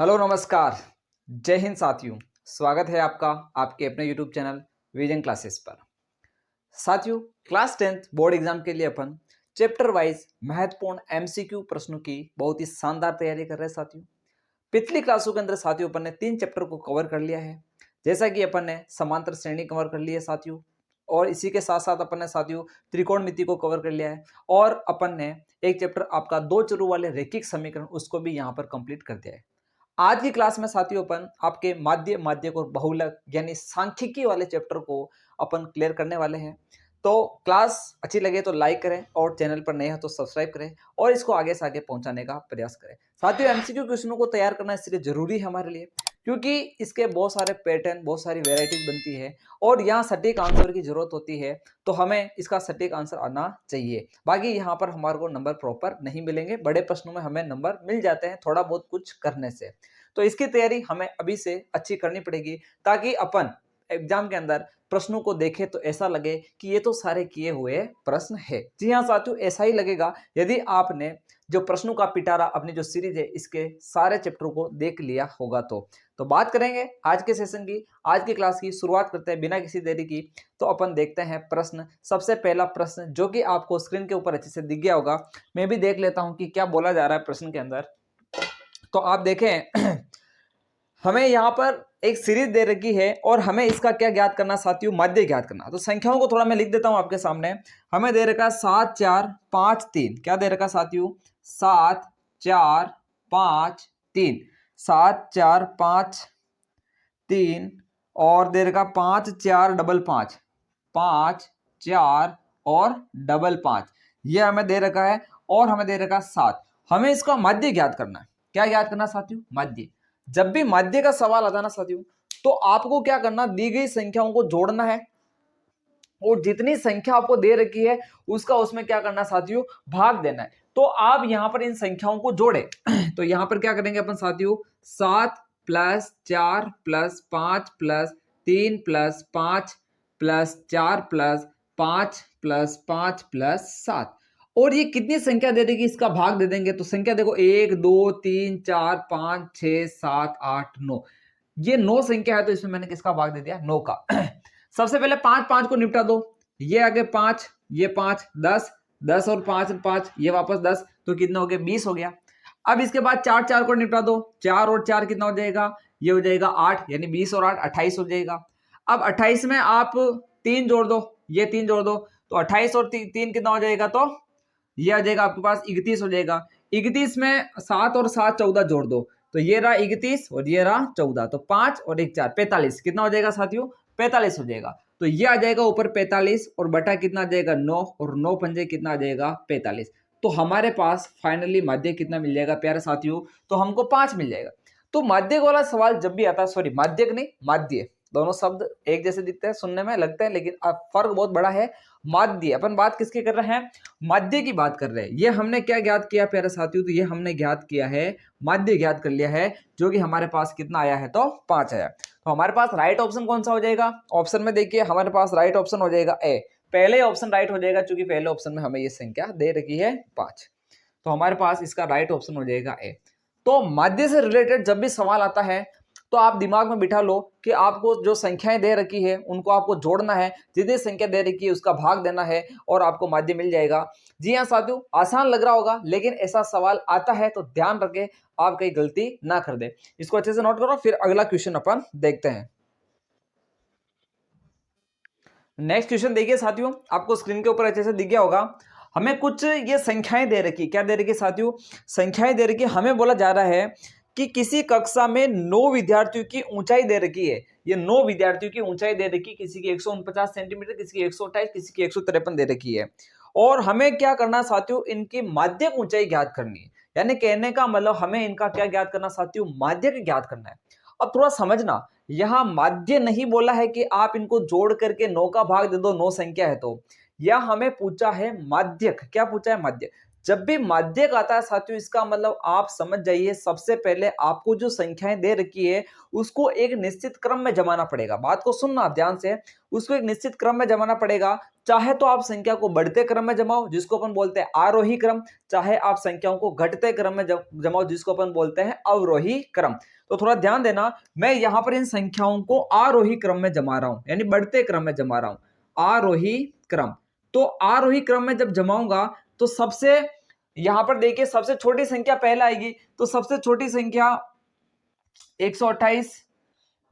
Hello नमस्कार। जय हिंद साथियों। स्वागत है आपका आपके अपने यूट्यूब चैनल विजन क्लासेस पर। साथियों, क्लास 10th बोर्ड एग्जाम के लिए अपन चैप्टर वाइज महत्वपूर्ण एमसीक्यू प्रश्नों की बहुत ही शानदार तैयारी कर रहे हैं साथियों। पिछली क्लासों के अंदर साथियों अपन ने 3 चैप्टर को कवर कर लिया है, जैसा कि अपन ने समांतर श्रेणी कवर कर ली है साथियों, और इसी के साथ साथ अपन ने साथियों त्रिकोणमिति को कवर कर लिया है, और अपन ने एक चैप्टर आपका 2 चरों वाले रैखिक समीकरण उसको भी यहाँ पर कंप्लीट कर दिया है। आज की क्लास में साथियों अपन आपके माध्यक और बहुलक यानी सांख्यिकी वाले चैप्टर को अपन क्लियर करने वाले हैं। तो क्लास अच्छी लगे तो लाइक करें, और चैनल पर नए हो तो सब्सक्राइब करें, और इसको आगे से आगे पहुंचाने का प्रयास करें। साथियों, एमसीक्यू क्वेश्चनों को तैयार करना इसलिए जरूरी है हमारे लिए, क्योंकि इसके बहुत सारे पैटर्न, बहुत सारी वेराइटीज बनती है, और यहाँ सटीक आंसर की जरूरत होती है, तो हमें इसका सटीक आंसर आना चाहिए। बाकी यहाँ पर हमारे को नंबर प्रॉपर नहीं मिलेंगे, बड़े प्रश्नों में हमें नंबर मिल जाते हैं थोड़ा बहुत कुछ करने से। तो इसकी तैयारी हमें अभी से अच्छी करनी पड़ेगी, ताकि अपन एग्जाम के अंदर प्रश्नों को देखें तो ऐसा लगे कि ये तो सारे किए हुए प्रश्न है। जी हाँ साथियों, ऐसा ही लगेगा यदि आपने जो प्रश्नों का पिटारा अपनी जो सीरीज है इसके सारे चैप्टरों को देख लिया होगा। तो बात करेंगे आज के सेशन की, आज की क्लास की शुरुआत करते हैं बिना किसी देरी की। तो अपन देखते हैं प्रश्न। सबसे पहला प्रश्न जो कि आपको स्क्रीन के ऊपर अच्छे से दिख गया होगा, मैं भी देख लेता हूं कि क्या बोला जा रहा है प्रश्न के अंदर। तो आप देखें हमें यहाँ पर एक सीरीज दे रखी है, और हमें इसका क्या ज्ञात करना साथियों, माध्य ज्ञात करना। तो संख्याओं को थोड़ा मैं लिख देता हूं आपके सामने। हमें दे रखा 7 4 5 3। क्या दे रखा साथियों? 7 4 5 3। 7 4 5 3, और दे रखा 5 4 5 5। 5 4 और 5 5 ये हमें दे रखा है, और हमें दे रखा 7। हमें इसका माध्य ज्ञात करना है। क्या ज्ञात करना साथियों? माध्य। जब भी माध्य का सवाल आता ना साथियों, तो आपको क्या करना, दी गई संख्याओं को जोड़ना है, और जितनी संख्या आपको दे रखी है उसका उसमें क्या करना साथियों, भाग देना है। तो आप यहां पर इन संख्याओं को जोड़े तो यहां पर क्या करेंगे अपन साथियों, 7 + 4 + 5 + 3 + 5 + 4 + 5 + 5 + 7। और ये कितनी संख्या दे देगी इसका भाग दे देंगे। तो संख्या देखो 1 2 3 4 5 6 7 8 9, ये 9 संख्या है। तो इसमें मैंने किसका भाग दे दिया? 9 का। सबसे पहले 5 5 को निपटा दो। ये आगे 5, ये 5, 10 10 और 5 5, ये वापस 10, तो कितना हो गया? 20 हो गया। अब इसके बाद 4 4 को निपटा दो। 4 और 4 कितना हो जाएगा? ये हो जाएगा 8, यानी 20 और 8 28 हो जाएगा। अब 28 में आप 3 जोड़ दो, ये 3 जोड़ दो, तो 28 और 3 कितना हो जाएगा? तो ये आ जाएगा आपके पास 31 हो जाएगा। 31 में 7 और 7 14 जोड़ दो, तो ये रहा 31 और ये रहा 14, तो 5 और 1 4 45। कितना हो जाएगा साथियों? 45 हो जाएगा। तो ये आ जाएगा ऊपर 45, और बटा कितना आ जाएगा? 9, और 9 पंजे कितना आ जाएगा? 45। तो हमारे पास फाइनली माध्य कितना मिल जाएगा प्यारे साथियों? तो हमको 5 मिल जाएगा। तो माध्य वाला सवाल जब भी आता है, सॉरी माध्यक नहीं माध्य, दोनों शब्द एक जैसे दिखते हैं, सुनने में लगते हैं, लेकिन फर्क बहुत बड़ा है। माध्य, अपन बात किसकी कर रहे हैं? माध्य की बात कर रहे हैं। ये हमने क्या ज्ञात किया प्यारे साथियों? तो ये हमने ज्ञात किया है, माध्य ज्ञात कर लिया है, जो कि हमारे पास कितना आया है? तो 5 आया। तो हमारे पास राइट ऑप्शन कौन सा हो जाएगा? ऑप्शन में देखिए हमारे पास राइट ऑप्शन हो जाएगा ए। पहले ऑप्शन राइट हो जाएगा, क्योंकि पहले ऑप्शन में हमें ये संख्या दे रखी है 5। तो हमारे पास इसका राइट ऑप्शन हो जाएगा ए। तो माध्य से रिलेटेड जब भी सवाल आता है, तो आप दिमाग में बिठा लो कि आपको जो संख्याएं दे रखी है उनको आपको जोड़ना है, जितनी संख्या दे रखी है उसका भाग देना है, और आपको माध्य मिल जाएगा। जी हाँ साथियों, आसान लग रहा होगा, लेकिन ऐसा सवाल आता है तो ध्यान रखें आप कहीं गलती ना कर दे। इसको अच्छे से नोट करो, फिर अगला क्वेश्चन अपन देखते हैं। नेक्स्ट क्वेश्चन देखिए साथियों, आपको स्क्रीन के ऊपर अच्छे से दिख गया होगा। हमें कुछ ये संख्याएं दे रखी, क्या दे रखी साथियों? संख्याएं दे रखी। हमें बोला जा रहा है कि किसी कक्षा में 9 विद्यार्थियों की ऊंचाई दे रखी है। ये 9 विद्यार्थियों की ऊंचाई दे रखी, किसी की 149 सेंटीमीटर, किसी की 128, किसी की 153 दे रखी है। और हमें क्या करना साथियों? इनकी माध्यक ऊंचाई ज्ञात करनी है। यानी कहने का मतलब हमें इनका क्या ज्ञात करना साथियों? माध्यक ज्ञात करना है। अब थोड़ा समझना, यहां माध्य नहीं बोला है कि आप इनको जोड़ करके 9 का भाग दे दो, 9 संख्या है तो। यह हमें पूछा है माध्यक। क्या पूछा है? माध्यक। जब भी माध्यक आता है साथियों, इसका मतलब आप समझ जाइए सबसे पहले आपको जो संख्याएं दे रखी है उसको एक निश्चित क्रम में जमाना पड़ेगा। बात को सुनना आप ध्यान से, उसको एक निश्चित क्रम में जमाना पड़ेगा। चाहे तो आप संख्या को बढ़ते क्रम में जमाओ जिसको अपन बोलते हैं आरोही क्रम, चाहे आप संख्याओं को घटते क्रम में जमाओ जिसको अपन बोलते हैं अवरोही क्रम। तो थोड़ा ध्यान देना, मैं यहां पर इन संख्याओं को आरोही क्रम में जमा रहा हूं, यानी बढ़ते क्रम में जमा रहा हूं, आरोही क्रम। तो आरोही क्रम में जब जमाऊंगा तो सबसे यहां पर देखिए सबसे छोटी संख्या पहले आएगी, तो सबसे छोटी संख्या 128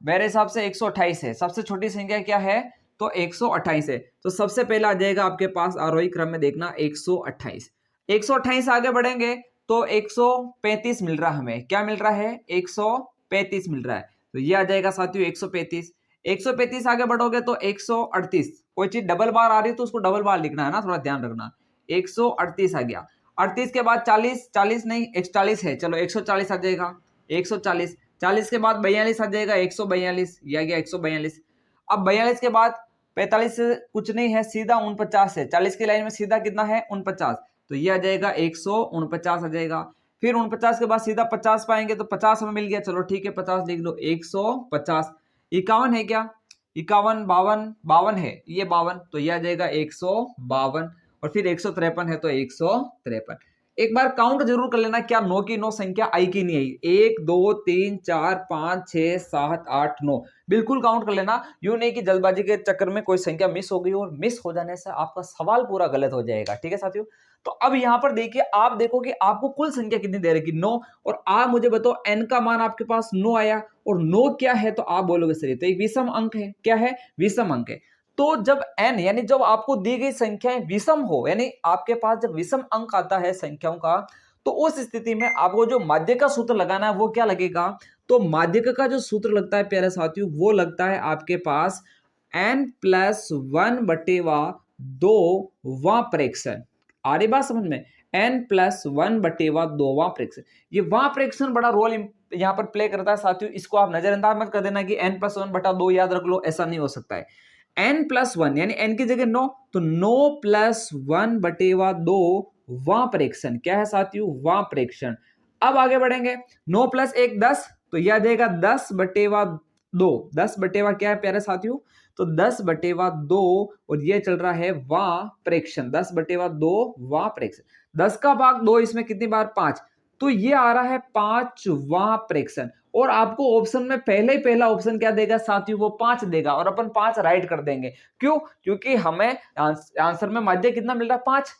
मेरे हिसाब से 128 है। सबसे छोटी संख्या क्या है? तो 128 है। तो सबसे पहले आ जाएगा आपके पास आरोही क्रम में, देखना 128। 128 आगे बढ़ेंगे तो 135 मिल रहा है हमें। क्या मिल रहा है? 135 मिल रहा है। तो ये आ जाएगा साथियों 135। 135 आगे बढ़ोगे तो 138। कोई चीज डबल बार आ रही है तो उसको डबल बार लिखना है ना, थोड़ा ध्यान रखना। 138 आ गया। 38 के बाद 40, 40 नहीं 140 है, चलो 140 आ जाएगा। 140, 40 के बाद 42 आ जाएगा, 142, ये आ गया 142। अब 42 के बाद 45 से कुछ नहीं है, सीधा 49 है। 40 की लाइन में सीधा कितना है? 49। तो ये आ जाएगा 149 आ जाएगा। फिर 49 के बाद सीधा 50 पाएंगे तो 50 हमें मिल गया, चलो ठीक है 50 लिख लो, 150। 51 है क्या? 51, 52, 52 है, ये 52, तो ये आ जाएगा 152। और फिर 153 है तो 153। एक बार काउंट जरूर कर लेना, क्या 9 की 9 संख्या आई कि नहीं आई? 1 2 3 4 5 6 7 8 9, बिल्कुल काउंट कर लेना। यूं नहीं कि जल्दबाजी के चक्कर में कोई संख्या मिस हो गई, और मिस हो जाने से आपका सवाल पूरा गलत हो जाएगा। ठीक है साथियों, तो अब यहां पर देखिए, आप देखो कि आपको कुल संख्या कितनी दे रखी? 9। और आप मुझे बताओ n का मान आपके पास 9 आया, और 9 क्या है? तो आप बोलोगे सर ये तो एक विषम अंक है। क्या है? विषम अंक है। तो जब n यानी जब आपको दी गई संख्याएं विषम हो, यानी आपके पास जब विषम अंक आता है संख्याओं का, तो उस स्थिति में आपको जो माध्य का सूत्र लगाना है वो क्या लगेगा? तो माध्यक का जो सूत्र लगता है प्यारे साथियों, वो लगता है आपके पास n+1/2वां प्रेक्षण। आ रही बात समझ में? n+1/2वां प्रेक्षण। ये वां प्रेक्षण बड़ा रोल यहां पर प्ले करता है साथियों। इसको आप नजरअंदाज मत कर देना कि n+1/2 याद रख लो, ऐसा नहीं हो सकता है। n+1 यानी n की जगह 9, तो 9+1/2 वां प्रेक्षण। क्या है साथियों? वां प्रेक्षण। अब आगे बढ़ेंगे, 9 + 1 10, तो यह आ जाएगा 10/2। 10/2 क्या है प्यारे साथियों? तो 10/2, और ये चल रहा है वां प्रेक्षण। 10/2 वां प्रेक्षण। 10 का भाग 2, इसमें कितनी बार? 5, तो ये आ रहा है 5वां प्रेक्षण। और आपको ऑप्शन में पहले ही पहला ऑप्शन क्या देगा साथियों? वो 5 देगा, और अपन 5 राइट कर देंगे। क्यों? क्योंकि हमें आंसर में माध्य कितना मिल रहा है? 5।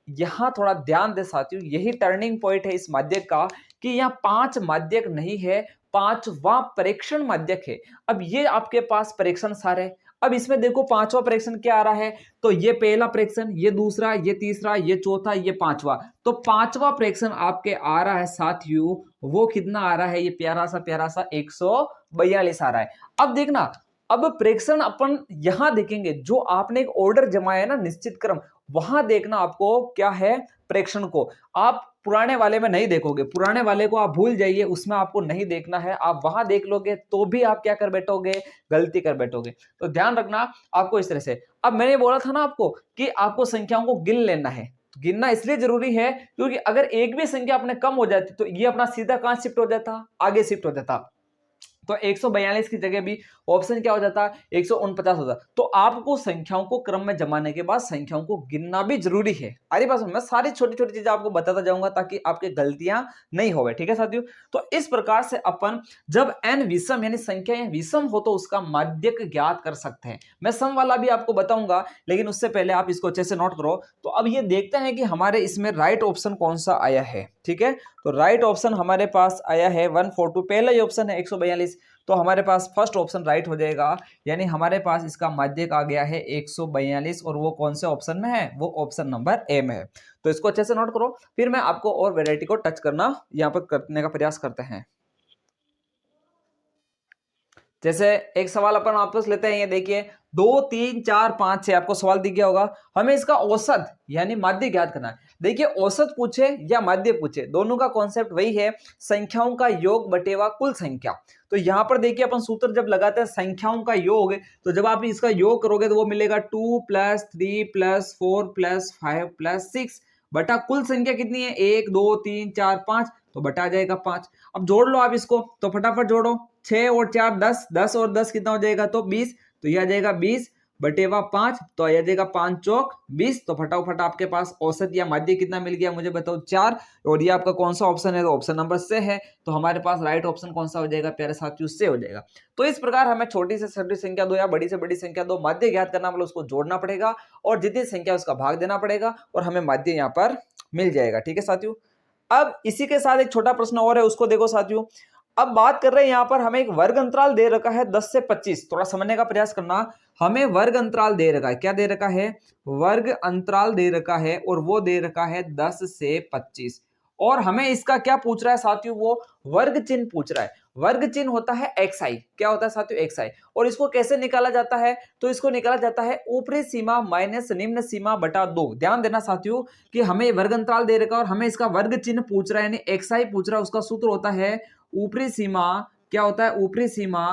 यहां थोड़ा ध्यान दे साथियों, यही टर्निंग पॉइंट है इस माध्यक का, कि यहाँ 5 माध्यक नहीं है, 5वां परीक्षण माध्यक है। अब ये आपके पास परीक्षण सारे, अब इसमें देखो 5वां परीक्षण क्या आ रहा है? तो ये पहला परीक्षण, ये दूसरा, ये तीसरा, ये चौथा, ये 5वां। तो 5वां परीक्षण आपके आ रहा है साथियों, वो कितना आ रहा है? ये प्यारा सा 142 आ रहा है। अब देखना, अब प्रेक्षण अपन यहां देखेंगे, जो आपने एक ऑर्डर जमाया ना निश्चित क्रम, वहां देखना आपको क्या है प्रेक्षण को। आप पुराने वाले में नहीं देखोगे, पुराने वाले को आप भूल जाइए, उसमें आपको नहीं देखना है। आप वहां देख लोगे तो भी आप क्या कर बैठोगे? गलती कर बैठोगे। तो ध्यान रखना आपको इस तरह से। अब मैंने बोला था ना आपको कि आपको संख्याओं को गिन लेना है। गिनना इसलिए जरूरी है क्योंकि अगर एक भी संख्या अपने कम हो जाती तो ये अपना सीधा कहां शिफ्ट हो जाता? आगे शिफ्ट हो जाता। तो 142 की जगह भी ऑप्शन क्या हो जाता? 149 होता। तो आपको संख्याओं को क्रम में जमाने के बाद संख्याओं को गिनना भी जरूरी है। अरे बस मैं सारी छोटी छोटी चीजें आपको बताता जाऊंगा ताकि आपके गलतियां नहीं होवे। ठीक है साथियों, तो इस प्रकार से अपन जब n विषम यानी संख्याएं विषम हो तो उसका माध्यक ज्ञात कर सकते हैं। मैं सम वाला भी आपको बताऊंगा, लेकिन उससे पहले आप इसको अच्छे से नोट करो। तो अब ये देखते हैं कि हमारे इसमें राइट ऑप्शन कौन सा आया है। ठीक है, तो राइट ऑप्शन हमारे पास आया है 142, पहला ही ऑप्शन है 142। तो हमारे पास फर्स्ट ऑप्शन राइट हो जाएगा, यानी हमारे पास इसका माध्यक आ गया है 142, और वो कौन से ऑप्शन में है? वो ऑप्शन नंबर ए में है। तो इसको अच्छे से नोट करो, फिर मैं आपको और वैरायटी को टच करना यहाँ पर करने का प्रयास करते हैं। जैसे एक सवाल अपन वापस लेते हैं, ये देखिए 2 3 4 5 6 आपको सवाल दिख गया होगा। हमें इसका औसत यानी माध्य ज्ञात करना है। देखिए औसत पूछे या माध्य पूछे, दोनों का कॉन्सेप्ट वही है, संख्याओं का योग बटेवा कुल संख्या। तो यहां पर देखिए अपन सूत्र जब लगाते हैं संख्याओं का योग, तो जब आप इसका योग करोगे तो वो मिलेगा 2 + 3 + 4 + 5 + 6, बटा कुल संख्या कितनी है 1 2 3 4 5, तो बटा आ जाएगा 5। अब जोड़ लो आप इसको, तो फटाफट जोड़ो, 6 और 4 10, 10 और 10 कितना हो जाएगा तो 20, तो ये आ जाएगा 20 बटेवा 5, तो आ जाएगा 5 चौक 20। तो फटाफट आपके पास औसत या माध्य कितना मिल गया मुझे बताओ 4। और ये आपका कौन सा ऑप्शन है, तो ऑप्शन नंबर से है। तो हमारे पास राइट ऑप्शन कौन सा हो जाएगा प्यारे साथियों, से हो जाएगा। तो इस प्रकार हमें छोटी से छोटी संख्या दो या बड़ी से बड़ी संख्या दो माध्य ज्ञात करना, मतलब उसको जोड़ना पड़ेगा और जितनी संख्या उसका भाग देना पड़ेगा और हमें माध्य यहाँ पर मिल जाएगा। ठीक है साथियों। अब इसी के साथ एक छोटा प्रश्न और है, उसको देखो साथियों। अब बात कर रहे हैं यहाँ पर हमें एक वर्ग अंतराल दे रखा है 10 से 25, थोड़ा समझने का प्रयास करना। हमें वर्ग अंतराल दे रखा है, क्या दे रखा है, वर्ग अंतराल दे रखा है और वो दे रखा है 10 से 25। और हमें इसका क्या पूछ रहा है साथियों, वो वर्ग चिन्ह पूछ रहा है। वर्ग चिन्ह होता है xi, क्या होता है साथियों xi। और इसको कैसे निकाला जाता है, तो इसको निकाला जाता है ऊपरी सीमा माइनस निम्न सीमा बटा 2। ध्यान देना साथियों कि हमें वर्ग अंतराल दे रखा है और हमें इसका वर्ग चिन्ह पूछ रहा है, यानी xi पूछ रहा है। उसका सूत्र होता है ऊपरी सीमा, क्या होता है ऊपरी सीमा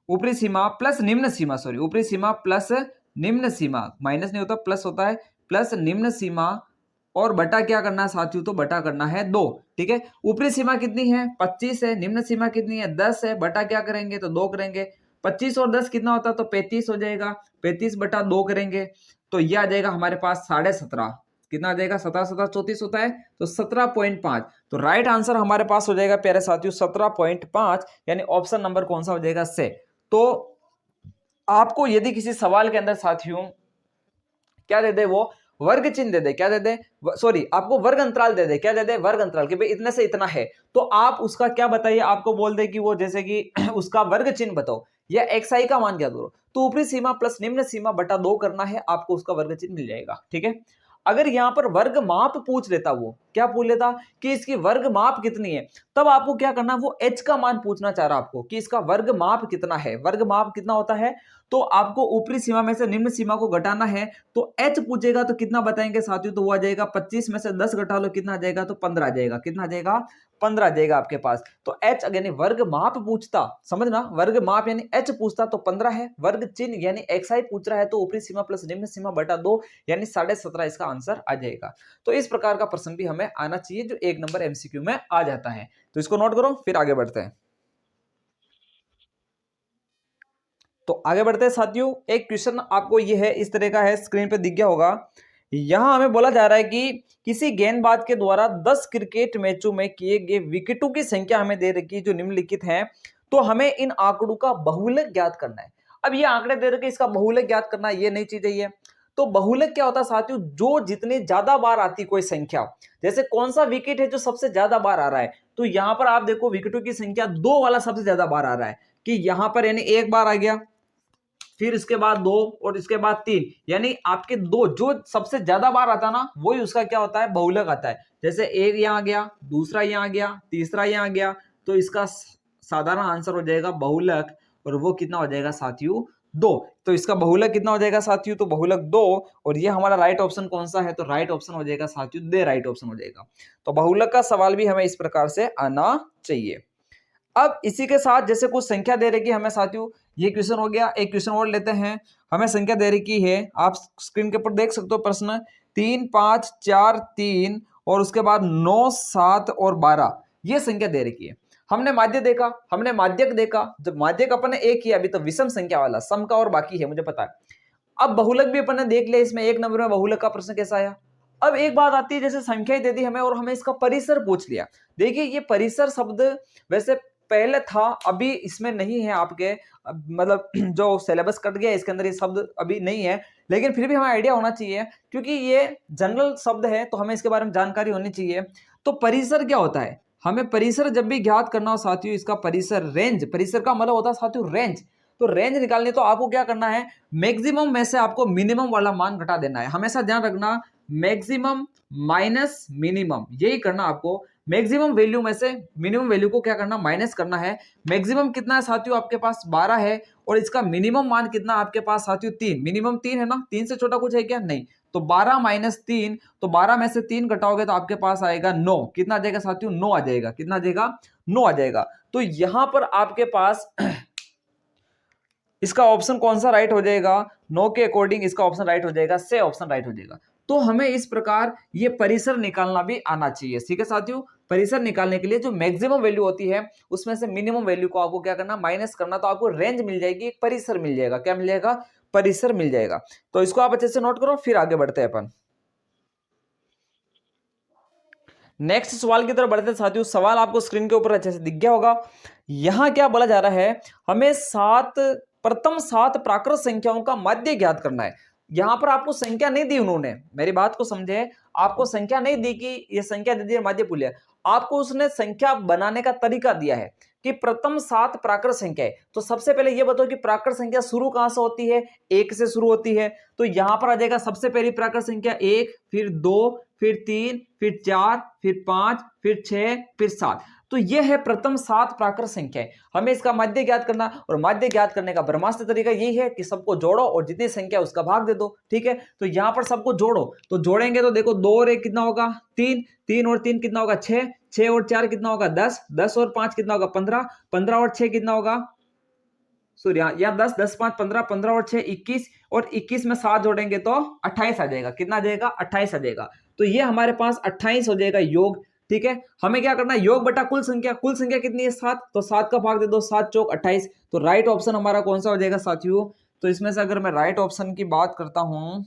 ऊपरी सीमा प्लस निम्न सीमा, सॉरी ऊपरी सीमा प्लस निम्न सीमा, माइनस नहीं होता प्लस होता है, प्लस निम्न सीमा और बटा क्या करना है साथियों, तो बटा करना है 2। ठीक है, ऊपरी सीमा कितनी है 25 है, निम्न सीमा कितनी है 10 है, बटा क्या करेंगे तो 2 करेंगे। 25 और 10 कितना होता है तो 35 हो जाएगा, 35 बटा 2 करेंगे तो ये आ जाएगा हमारे पास 17.5। कितना आ जाएगा 17 17 34 होता है, तो 17.5। तो राइट आंसर हमारे पास हो जाएगा प्यारे साथियों 17.5, यानी ऑप्शन नंबर कौन सा हो जाएगा से। तो आपको यदि किसी सवाल के अंदर साथियों क्या दे दे, वो वर्ग चिन्ह दे दे, क्या दे दे, सॉरी आपको वर्ग अंतराल दे दे, क्या दे दे, वर्ग अंतराल, कि भाई इतने से इतना है, तो आप उसका क्या बताइए, आपको बोल दे कि वो जैसे कि उसका वर्ग चिन्ह बताओ या xi का मान क्या दो, तो ऊपरी सीमा प्लस निम्न सीमा बटा 2 करना है, आपको उसका वर्ग चिन्ह मिल जाएगा। ठीक है। अगर यहां पर वर्ग माप पूछ लेता, वो क्या पूछ लेता कि इसकी वर्ग माप कितनी है, तब आपको क्या करना, वो h का मान पूछना चाह रहा आपको कि इसका वर्ग माप कितना है। वर्ग माप कितना होता है, तो आपको ऊपरी सीमा में से निम्न सीमा को घटाना है, तो h पूछेगा तो कितना बताएंगे साथियों, तो वो आ जाएगा 25 में से 10 घटा लो कितना आ जाएगा, तो 15 आ जाएगा। कितना आ जाएगा 15 आ जाएगा आपके पास। तो h यानी वर्ग माप पूछता, समझना वर्ग माप यानी h पूछता तो 15 है, वर्ग चिन्ह यानी xi पूछ रहा है तो ऊपरी सीमा प्लस निम्न सीमा बटा 2 यानी 17.5 इसका आंसर आ जाएगा। तो इस प्रकार का प्रश्न भी हमें आना चाहिए जो 1 नंबर एमसीक्यू में आ जाता है। तो इसको नोट करो, फिर आगे बढ़ते हैं। तो आगे बढ़ते हैं साथियों, एक क्वेश्चन आपको ये है, इस तरह का है, स्क्रीन पे दिख गया होगा। यहां हमें बोला जा रहा है कि किसी गेंदबाज के द्वारा 10 क्रिकेट मैचों में किए गए विकेटों की संख्या हमें दे रखी है जो निम्नलिखित है, तो हमें इन आंकड़ों का बहुलक ज्ञात करना है। अब ये आंकड़े दे रखे, इसका बहुलक ज्ञात करना, ये नई चीज है ये। तो बहुलक क्या होता है साथियों, जो जितने ज्यादा बार आती कोई संख्या, जैसे कौन सा विकेट है जो सबसे ज्यादा बार आ रहा है, तो यहां पर आप देखो विकेटों की संख्या 2 वाला सबसे ज्यादा बार आ रहा है, कि यहां पर यानी एक बार आ गया, फिर इसके बाद 2 और इसके बाद 3, यानी आपके 2 जो सबसे ज्यादा बार आता ना, वही उसका क्या होता है, बहुलक आता है। जैसे एक यहां गया, दूसरा यहां गया, तीसरा यहां गया, तो इसका साधारण आंसर हो जाएगा बहुलक, और वो कितना हो जाएगा साथियों 2। तो इसका बहुलक कितना हो जाएगा साथियों, तो बहुलक 2। और ये हमारा राइट ऑप्शन कौन सा है, तो राइट ऑप्शन हो जाएगा साथियों दे, राइट ऑप्शन हो जाएगा। तो बहुलक का सवाल भी हमें इस प्रकार से आना चाहिए। अब इसी के साथ जैसे कुछ संख्या दे रखी है हमें साथियों, ये क्वेश्चन हो गया, एक क्वेश्चन और लेते हैं। हमें संख्या दे रखी है, आप स्क्रीन के ऊपर देख सकते हो प्रश्न, 3 5 4 3 और उसके बाद 9 7 और 12, ये संख्या दे रखी है। हमने माध्य देखा, हमने माध्यक देखा, जब माध्यक अपन ने एक किया, अभी तो विषम संख्या वाला सम का और बाकी है मुझे पता है। अब बहुलक भी अपन ने देख लिया, इसमें 1 नंबर में बहुलक का प्रश्न कैसा आया। अब एक बात आती है, जैसे संख्या दे दी हमें और हमें इसका परिसर पूछ लिया। देखिए ये परिसर शब्द वैसे पहले था, अभी इसमें नहीं है आपके, मतलब जो सिलेबस कट गया इसके अंदर ये शब्द अभी नहीं है, लेकिन फिर भी हमें आइडिया होना चाहिए क्योंकि ये जनरल शब्द है, तो हमें इसके बारे में जानकारी होनी चाहिए। तो परिसर क्या होता है, हमें परिसर जब भी ज्ञात करना हो साथियों, इसका परिसर रेंज, परिसर का मतलब होता है साथियों रेंज। तो रेंज निकालनी तो आपको क्या करना है, मैक्सिमम में से आपको मिनिमम वाला मान घटा देना है। हमेशा ध्यान रखना, मैक्सिमम माइनस मिनिमम, यही करना आपको। मैक्सिमम वैल्यू में से मिनिमम वैल्यू को क्या करना, माइनस करना है। मैक्सिमम कितना है साथियों, आपके पास 12 है, और इसका मिनिमम मान कितना आपके पास साथियों 3, मिनिमम 3 है ना, 3 से छोटा कुछ है क्या, नहीं। तो 12 माइनस 3, तो 12 में से 3 घटाओगे तो आपके पास आएगा 9। कितना आ जाएगा साथियों, 9 आ जाएगा। कितना आ जाएगा, 9 आ जाएगा। तो यहां पर आपके पास इसका ऑप्शन कौन सा राइट हो जाएगा, 9 के अकॉर्डिंग इसका ऑप्शन राइट हो जाएगा, से ऑप्शन राइट हो जाएगा। तो हमें इस प्रकार ये परिसर निकालना भी आना चाहिए। ठीक है साथियों, परिसर निकालने के लिए जो मैक्सिमम वैल्यू होती है उसमें से मिनिमम वैल्यू को आपको क्या करना, माइनस करना, तो आपको रेंज मिल जाएगी, एक परिसर मिल जाएगा। क्या मिल जाएगा? परिसर मिल जाएगा। तो इसको आप अच्छे से नोट करो, फिर आगे बढ़ते हैं अपन। नेक्स्ट सवाल की तरफ बढ़ते हैं साथियों। सवाल आपको स्क्रीन के ऊपर अच्छे से दिख गया होगा। यहां क्या बोला जा रहा है, हमें प्रथम 7 प्राकृत संख्याओं का माध्य ज्ञात करना है। यहां पर आपको संख्या नहीं दी, उन्होंने, मेरी बात को समझे, आपको संख्या नहीं दी कि ये संख्या दे दी माध्य पुल्य, आपको उसने संख्या बनाने का तरीका दिया है कि प्रथम 7 प्राकृत संख्या है। तो सबसे पहले ये बताओ कि प्राकृत संख्या शुरू कहां से होती है? 1 से शुरू होती है। तो यहां पर आ जाएगा सबसे पहली प्राकृत संख्या 1, फिर 2, फिर 3, फिर 4, फिर 5, फिर 6, फिर 7। तो यह है प्रथम 7 प्राकृत संख्याएं। हमें इसका माध्य ज्ञात करना, और माध्य ज्ञात करने का ब्रह्मास्त्र तरीका यही है कि सबको जोड़ो और जितनी संख्या उसका भाग दे दो। ठीक है, तो यहां पर सबको जोड़ो, तो जोड़ेंगे तो देखो 2 और 1 कितना होगा? 3, 3 और 3 कितना होगा? 6, 6 और 4 कितना होगा? 10, 10 और 5 कितना होगा? 15, 15 और 6 कितना होगा? सॉरी, यहाँ 10, 10, 5, 15, 15 और 6 21, और 21 में 7 जोड़ेंगे तो 28 आ जाएगा। कितना आ जाएगा? 28 आ जाएगा। तो ये हमारे पास 28 हो जाएगा योग। ठीक है, हमें क्या करना है? योग बटा कुल संख्या। कुल संख्या कितनी है? 7, तो 7 का भाग दे दो, 7 चौक 28। तो राइट ऑप्शन हमारा कौन सा हो जाएगा साथियों? तो इसमें से अगर मैं राइट ऑप्शन की बात करता हूं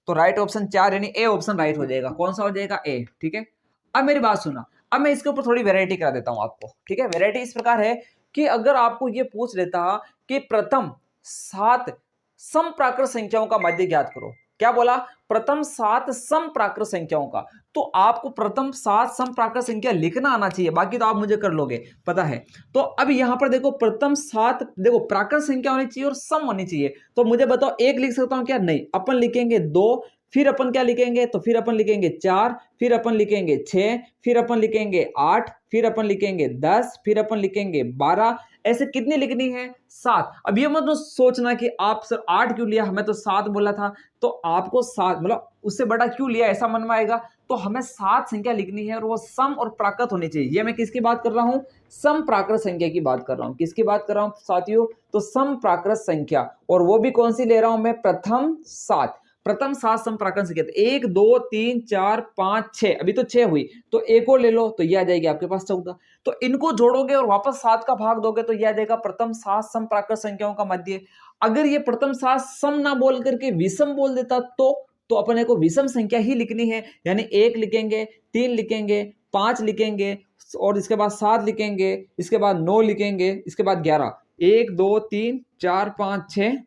तो राइट ऑप्शन 4 यानी ए ऑप्शन राइट हो जाएगा। कौन सा हो जाएगा? ए। ठीक है, अब मेरी बात सुना, अब मैं इसके ऊपर थोड़ी वेराइटी करा देता हूं आपको। ठीक है, वेराइटी इस प्रकार है कि अगर आपको ये पूछ लेता कि प्रथम 7 सम प्राकृत संख्याओं का माध्य ज्ञात करो। क्या बोला? प्रथम 7 सम प्राकृत संख्याओं का। तो आपको प्रथम 7 सम प्राकृत संख्या लिखना आना चाहिए, बाकी तो आप मुझे कर लोगे, पता है। तो अब यहां पर देखो प्रथम 7, देखो प्राकृत संख्या होनी चाहिए और सम होनी चाहिए। तो मुझे बताओ, एक लिख सकता हूं क्या? नहीं, अपन लिखेंगे 2, फिर अपन क्या लिखेंगे? तो फिर अपन लिखेंगे 4, फिर अपन लिखेंगे 6, फिर अपन लिखेंगे 8, फिर अपन लिखेंगे 10, फिर अपन लिखेंगे 12। ऐसे कितनी लिखनी है? 7। अब ये मत सोचना कि आप सर 8 क्यों लिया, हमें तो 7 बोला था। तो आपको 7 मतलब उससे बड़ा क्यों लिया, ऐसा मन में आएगा। तो हमें 7 संख्या लिखनी है और वो सम और प्राकृत होनी चाहिए। ये मैं किसकी बात कर रहा हूं? सम प्राकृत संख्या की बात कर रहा हूं। किसकी बात कर रहा हूं साथियों? तो सम प्राकृत संख्या, और वो भी कौन सी ले रहा हूं मैं? प्रथम 7। प्रथम 7 सम प्राकृत संख्या। 1 2 3 4 5 6, अभी तो 6 हुई, तो एक और ले लो, तो ये आ जाएगी आपके पास 14। तो इनको जोड़ोगे और वापस 7 का भाग दोगे तो ये आ जाएगा प्रथम 7 सम प्राकृत संख्याओं का माध्य। अगर ये प्रथम 7 सम ना बोल करके विषम बोल देता तो अपने को विषम संख्या ही लिखनी है, यानी 1 लिखेंगे, 3 लिखेंगे, 5 लिखेंगे, और इसके बाद 7 लिखेंगे, इसके बाद 9 लिखेंगे, इसके बाद 11, 1 2 3 4 5 6,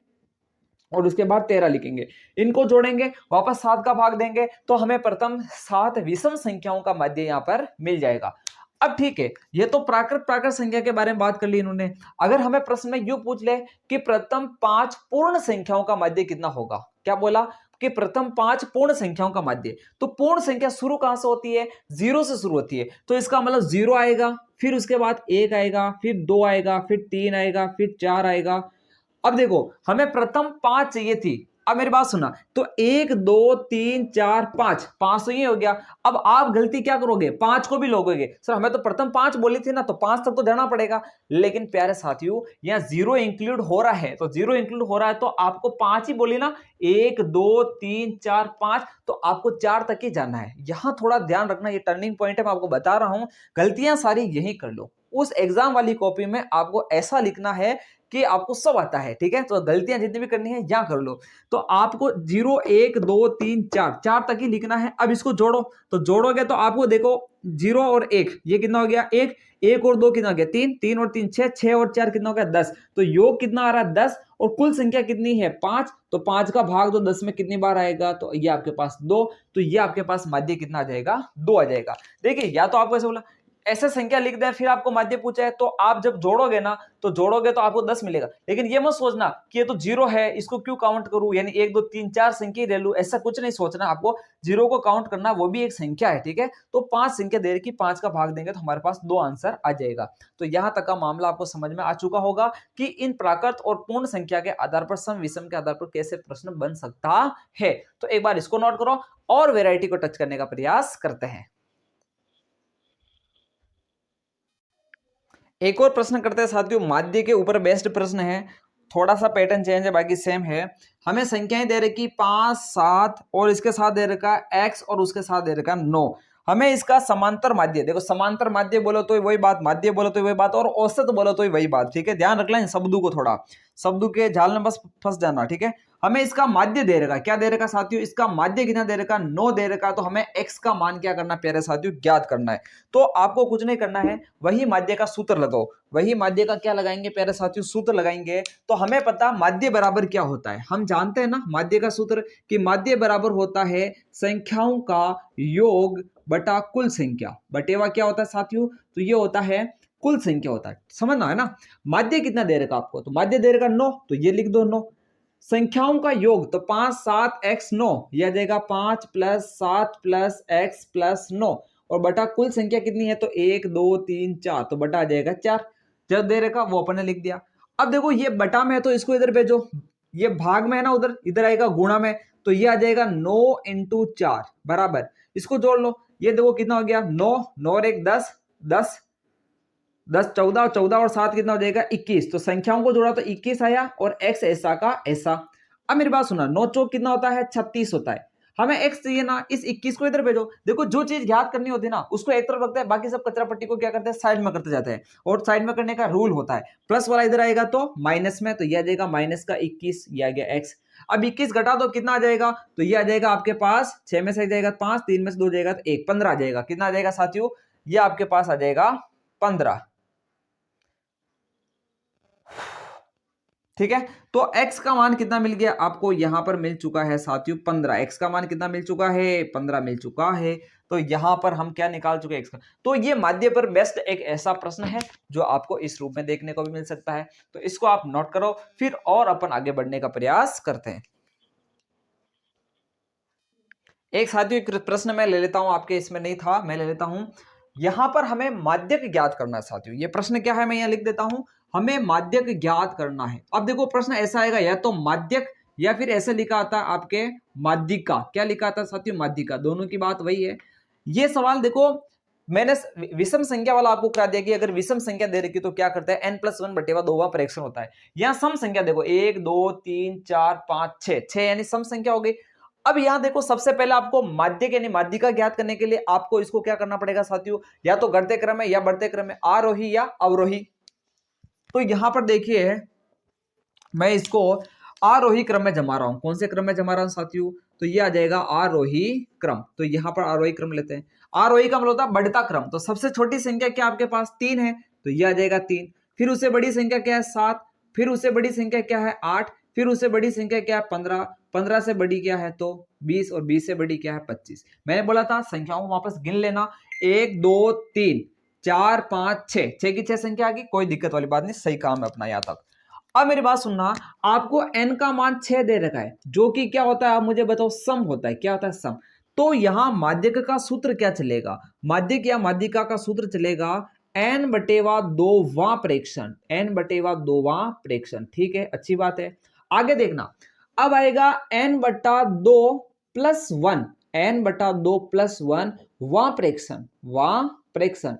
और उसके बाद 13 लिखेंगे। इनको जोड़ेंगे, वापस 7 का भाग देंगे, तो हमें प्रथम 7 विषम संख्याओं का माध्य यहां पर मिल जाएगा। अब ठीक है, ये तो प्राकृत संख्या के बारे में बात कर ली इन्होंने। अगर हमें प्रश्न में यूं पूछ ले कि प्रथम 5 पूर्ण संख्याओं का माध्य कितना होगा? क्या बोला? कि प्रथम 5 पूर्ण संख्याओं का माध्य। तो पूर्ण संख्या शुरू कहां से होती है? 0 से शुरू होती है। तो इसका मतलब 0 आएगा, फिर उसके बाद 1 आएगा, फिर 2 आएगा, फिर 3 आएगा, फिर 4 आएगा। अब देखो, हमें प्रथम 5 चाहिए थी। अब मेरी बात सुना, तो 1 2 3 4 5, 5 तो ये हो गया। अब आप गलती क्या करोगे? 5 को भी लोगोगे। सर हमें तो प्रथम 5 बोली थी ना, तो 5 तक तो जाना पड़ेगा। लेकिन प्यारे साथियों, यहाँ 0 इंक्लूड हो रहा है, तो 0 इंक्लूड हो रहा है तो आपको 5 ही बोली ना, 1 2 3 4 5, तो आपको 4 तक ही जाना है। यहां थोड़ा ध्यान रखना, ये टर्निंग पॉइंट है, मैं आपको बता रहा हूं। गलतियां सारी यही कर लो। उस एग्जाम वाली कॉपी में आपको ऐसा लिखना है कि आपको सब आता है। ठीक है, तो गलतियां जितनी भी करनी है यहां कर लो। तो आपको 0 1 2 3 4, 4 तक ही लिखना है। अब इसको जोड़ो, तो जोड़ोगे तो आपको देखो 0 और 1, ये कितना हो गया? 1, 1 और 2 कितना हो गया? 3, 3 और 3 6, 6 और 4 कितना हो गया? 10। तो योग कितना आ रहा है? 10। और कुल संख्या कितनी है? 5। तो 5 का भाग दो 10 में कितनी बार आएगा? तो ये आपके पास 2। तो ये आपके पास माध्य कितना आ जाएगा? 2 आ जाएगा। देखिए, या तो आपको ऐसे बोला ऐसे संख्या लिख दें, फिर आपको माध्य पूछा है, तो आप जब जोड़ोगे ना, तो जोड़ोगे तो आपको 10 मिलेगा। लेकिन ये मत सोचना कि ये तो 0 है, इसको क्यों काउंट करूं, यानी 1 2 3 4 संख्या ले लूं, ऐसा कुछ नहीं सोचना। आपको 0 को काउंट करना, वो भी एक संख्या है। ठीक है, तो 5 संख्या दे रखी, 5 का भाग देंगे तो हमारे पास 2 आंसर आ जाएगा। तो यहां तक का मामला आपको समझ में आ चुका होगा कि इन प्राकृत और पूर्ण संख्या के आधार पर, सम विषम के आधार पर कैसे प्रश्न बन सकता है। तो एक बार इसको नोट करो और वेराइटी को टच करने का प्रयास करते हैं। एक और प्रश्न करते हैं साथियों, माध्य के ऊपर बेस्ड प्रश्न है। थोड़ा सा पैटर्न चेंज है, बाकी सेम है। हमें संख्याएं दे रखी 5, 7 और इसके साथ दे रखा x और उसके साथ दे रखा 9। हमें इसका समांतर माध्य, देखो समांतर माध्य बोलो तो वही बात, माध्य बोलो तो वही बात, और औसत बोलो तो वही बात, ठीक है। ध्यान रखना इन शब्दों को, थोड़ा शब्दों के जाल में बस फंस जाना, ठीक है। हमें इसका माध्य दे रखा, क्या दे रखा साथियों, इसका माध्य कितना दे रखा, 9 दे रखा। तो हमें x का मान क्या करना प्यारे साथियों, ज्ञात करना है। तो आपको कुछ नहीं करना है, वही माध्य का सूत्र लगाओ, वही माध्य का क्या लगाएंगे प्यारे साथियों, सूत्र लगाएंगे। तो हमें पता माध्य बराबर क्या होता है, हम जानते हैं ना माध्य का सूत्र, कि माध्य बराबर होता है संख्याओं का योग बटा कुल संख्या। बटेवा क्या होता है साथियों, तो ये होता है कुल संख्या होता है, समझना है ना। माध्य कितना दे रखा आपको, तो माध्य दे रखा 9, तो ये लिख दो 9। संख्याओं का योग तो 5, 7, x 9, यह आ जाएगा 5 + 7 + x + 9, और बटा कुल संख्या कितनी है, तो 1, 2, 3, 4, तो बटा आ जाएगा 4। जब दे रखा वो अपन ने लिख दिया। अब देखो ये बटा में है तो इसको इधर भेजो, ये भाग में है ना उधर, इधर आएगा गुणा में, तो ये आ जाएगा 9 × 4 बराबर, इसको जोड़ लो। ये देखो कितना हो गया, 9, 9 और 1 10, 10 10 14, 14 और 7 कितना हो जाएगा 21। तो संख्याओं को जोड़ा तो 21 आया, और x ऐसा का ऐसा। अब मेरी बात सुना, 9 चौक कितना होता है, 36 होता है। हमें x चाहिए ना, इस 21 को इधर भेजो। देखो जो चीज ज्ञात करनी होती है ना, उसको एक तरफ रखते हैं, बाकी सब कचरा पट्टी को क्या करते हैं, साइड में करते जाते हैं। और साइड में करने का रूल होता है, प्लस वाला इधर आएगा तो माइनस में, तो यह आ जाएगा माइनस का 21, यह आ गया x। अब 21 घटा दो कितना आ जाएगा, तो ये आ जाएगा आपके पास 6 में से जाएगा 5, 3 में से 2 जाएगा तो 1, 15 आ जाएगा। कितना आ जाएगा साथियों, ये आपके पास आ जाएगा 15, ठीक है। तो x का मान कितना मिल गया आपको, यहां पर मिल चुका है साथियों 15। x का मान कितना मिल चुका है, 15 मिल चुका है। तो यहां पर हम क्या निकाल चुके हैं, x का। तो ये माध्य पर बेस्ट एक ऐसा प्रश्न है जो आपको इस रूप में देखने को भी मिल सकता है। तो इसको आप नोट करो, फिर और अपन आगे बढ़ने का प्रयास करते हैं। एक साथियों एक प्रश्न मैं ले लेता हूं, आपके इसमें नहीं था, मैं ले लेता हूं। यहां पर हमें माध्यक ज्ञात करना है साथियों। ये प्रश्न क्या है, मैं यहां लिख देता हूं, हमें माध्यक ज्ञात करना है। अब देखो प्रश्न ऐसा आएगा, या तो माध्यक या फिर ऐसे लिखा आता है आपके माध्यिका। क्या लिखा आता है साथियों, माध्यिका, दोनों की बात वही है। ये सवाल देखो मैंने विषम संख्या वाला आपको करा दिया कि अगर विषम संख्या दे रखी तो क्या करता है, n+1 बटेवा 2वां परीक्षण होता है। यहां सम संख्या देखो 1, 2, 3, 4, 5, 6 यानी सम संख्या हो गई। अब यहां देखो सबसे पहले आपको माध्यक यानी माध्यिका ज्ञात करने के लिए आपको इसको क्या करना पड़ेगा साथियों, या तो घटते क्रम में या बढ़ते क्रम में, आरोही या अवरोही। तो यहां पर देखिए मैं इसको आरोही क्रम में जमा रहा हूं। कौन से क्रम में जमा रहा हूं साथियों, तो ये आ जाएगा आरोही क्रम। तो यहां पर आरोही क्रम लेते हैं। आरोही का मतलब होता है बढ़ता क्रम। तो सबसे छोटी संख्या क्या आपके पास 3 है, तो ये आ जाएगा 3। फिर उससे बड़ी संख्या क्या है 7, फिर उससे बड़ी संख्या क्या है 8, फिर उससे बड़ी संख्या क्या है 15, 15 से बड़ी क्या है तो 20, और 20 से बड़ी क्या है 25। मैंने बोला था संख्याओं को वापस गिन लेना, 1, 2, 3, 4, 5, 6, 6 की 6 संख्या आ गई, कोई दिक्कत वाली बात नहीं, सही काम है अपना यहां तक। अब मेरी बात सुनना, आपको n का मान 6 दे रखा है, जो कि क्या होता है आप मुझे बताओ, सम होता है। क्या होता है, सम। तो यहां माध्यक का सूत्र क्या चलेगा, माध्यक या माध्यिका का सूत्र चलेगा n/2वां प्रेक्षण, n/2वां प्रेक्षण, ठीक है, अच्छी बात है। आगे देखना, अब आएगा n/2 + 1, n/2 + 1 वां प्रेक्षण, वां प्रेक्षण।